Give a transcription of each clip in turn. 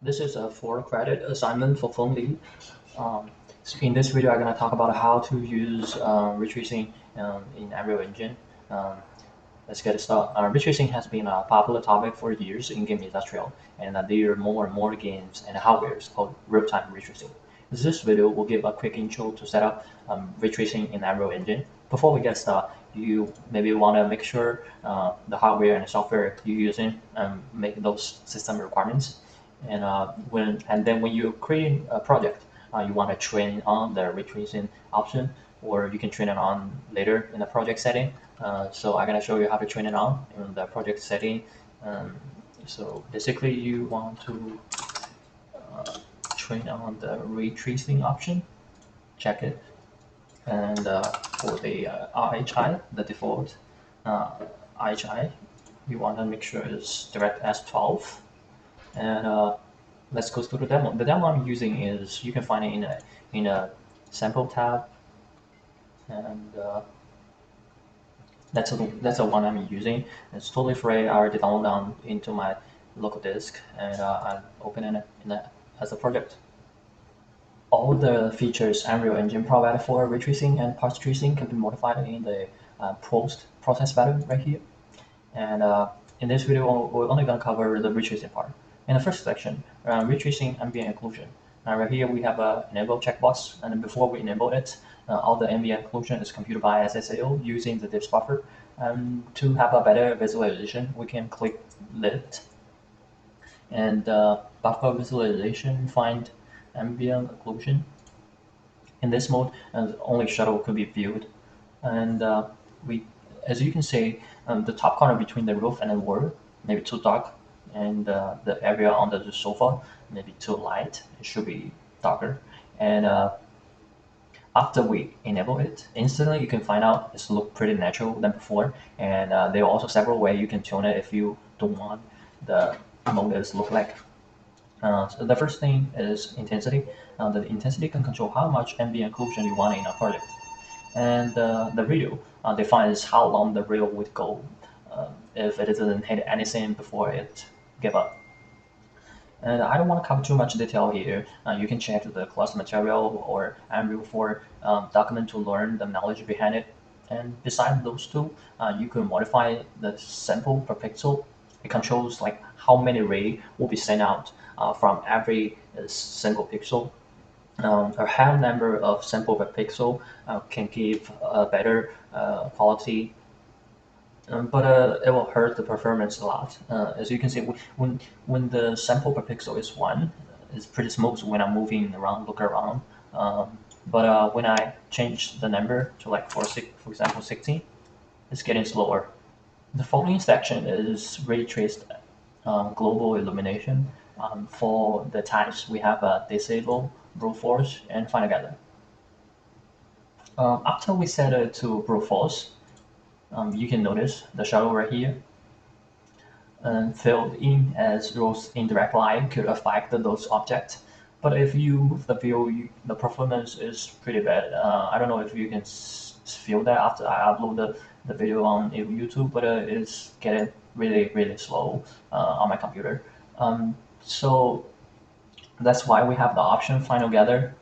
This is a 4 credit assignment for Feng Li. Um, in this video, I'm going to talk about how to use ray tracing in Unreal Engine. Um, let's get started. Ray tracing has been a popular topic for years in game industrial, and there are more and more games and hardware called real-time ray tracing. This video will give a quick intro to set up ray tracing in Unreal Engine. Before we get started, you maybe want to make sure the hardware and the software you're using make those system requirements. And then when you create a project, you want to train on the ray tracing option, or you can train it on later in the project setting. So I'm gonna show you how to train it on in the project setting. Um, so basically, you want to train on the ray tracing option. Check it, and for the RHI, the default RHI, you want to make sure it's DirectX 12, and let's go through the demo. The demo I'm using is, you can find it in a sample tab, and that's the one I'm using. It's totally free. I already downloaded into my local disk, and I'm opening it as a project. All the features Unreal Engine provided for ray tracing and path tracing can be modified in the process button right here. And in this video, we're only going to cover the ray tracing part. In the first section, ray tracing ambient occlusion. Right here we have a enable checkbox, and before we enable it, all the ambient occlusion is computed by SSAO using the diffs buffer. To have a better visualization, we can click lit, and buffer visualization find ambient occlusion. In this mode, only shadow could be viewed, and as you can see, the top corner between the roof and the wall may be too dark, and the area under the sofa may be too light. It should be darker. And after we enable it, instantly you can find out it's look pretty natural than before. And there are also several ways you can tune it if you don't want the models look like. So the first thing is intensity. The intensity can control how much ambient occlusion you want in a project. And the reel defines how long the reel would go if it doesn't hit anything before it give up. And I don't want to cover too much detail here. You can check the class material or Unreal 4 document to learn the knowledge behind it. And besides those two, you can modify the sample per pixel. It controls like how many ray will be sent out from every single pixel. A higher number of sample per pixel can give a better quality, but it will hurt the performance a lot. As you can see, when the sample per pixel is 1, it's pretty smooth when I'm moving around, look around. But when I change the number to like for example 16, it's getting slower. The following section is ray traced global illumination. For the types, we have disable, brute force, and fine together. After we set it to brute force, you can notice the shadow right here filled in as those indirect line could affect those objects. But if you move the view, the performance is pretty bad. I don't know if you can feel that after I upload the video on YouTube, but it's getting really slow on my computer. So that's why we have the option final gather.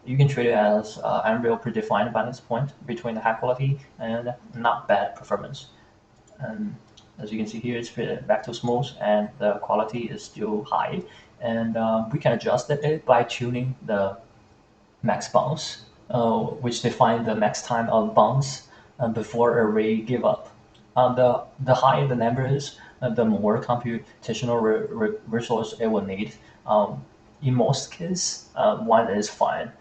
You can treat it as Unreal predefined by this point between the high quality and not bad performance. And as you can see here, it's back to smooth, and the quality is still high. And we can adjust it by tuning the max bounce, which defines the max time of bounce before a ray give up. The higher the number is, the more computational resource it will need. In most cases, 1 is fine.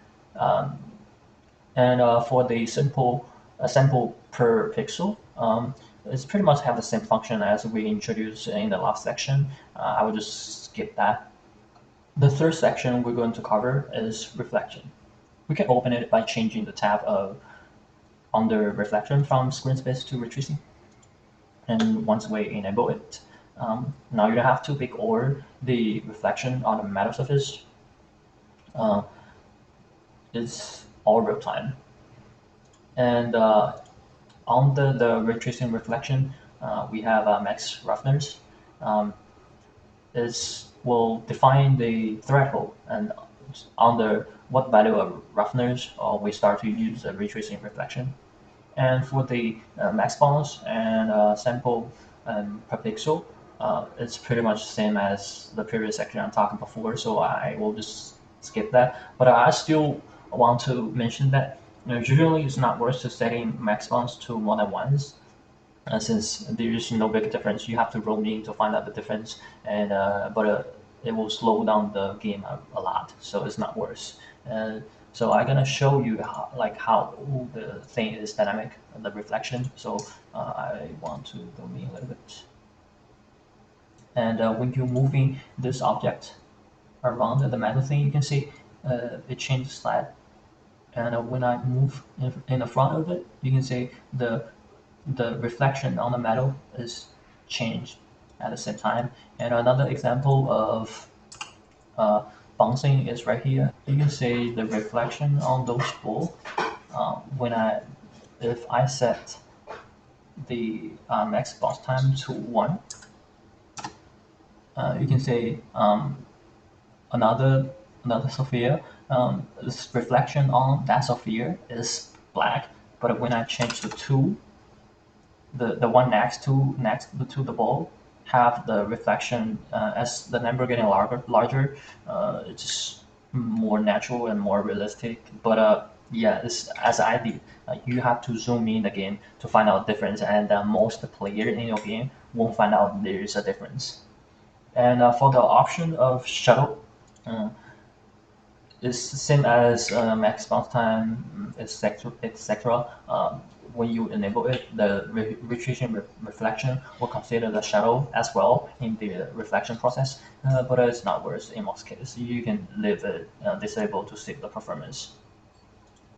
And for the sample per pixel, it's pretty much have the same function as we introduced in the last section. I will just skip that. The third section we're going to cover is reflection. We can open it by changing the tab under reflection from screen space to ray tracing. And once we enable it, now you don't have to pick over the reflection on the metal surface. It's all real time. And on the ray tracing reflection, we have max roughness. It's will define the threshold and under what value of roughness we start to use the ray tracing reflection. And for the max bounce and sample per pixel, it's pretty much the same as the previous section I'm talking before, so I will just skip that. But I still want to mention that usually it's not worth to setting max bounce to more than once, since there is no big difference. You have to roam in to find out the difference, and but it will slow down the game a lot, so it's not worth. So I'm gonna show you how the thing is dynamic, the reflection. So I want to zoom in a little bit, and when you're moving this object around the metal thing, you can see it changes slightly. And when I move in the front of it, you can see the reflection on the metal is changed at the same time. And another example of bouncing is right here. You can see the reflection on those balls. If I set the max bounce time to 1, you can see another sphere. This reflection on that sphere is black, but when I change to 2, the one next to the ball have the reflection as the number getting larger. It's more natural and more realistic. But yeah, it's, as I did, you have to zoom in the game to find out the difference, and most player in your game won't find out there is a difference. And for the option of shuttle, uh, it's the same as max bounce time, etc. When you enable it, the retracing reflection will consider the shadow as well in the reflection process, but it's not worth in most cases. You can leave it disabled to save the performance.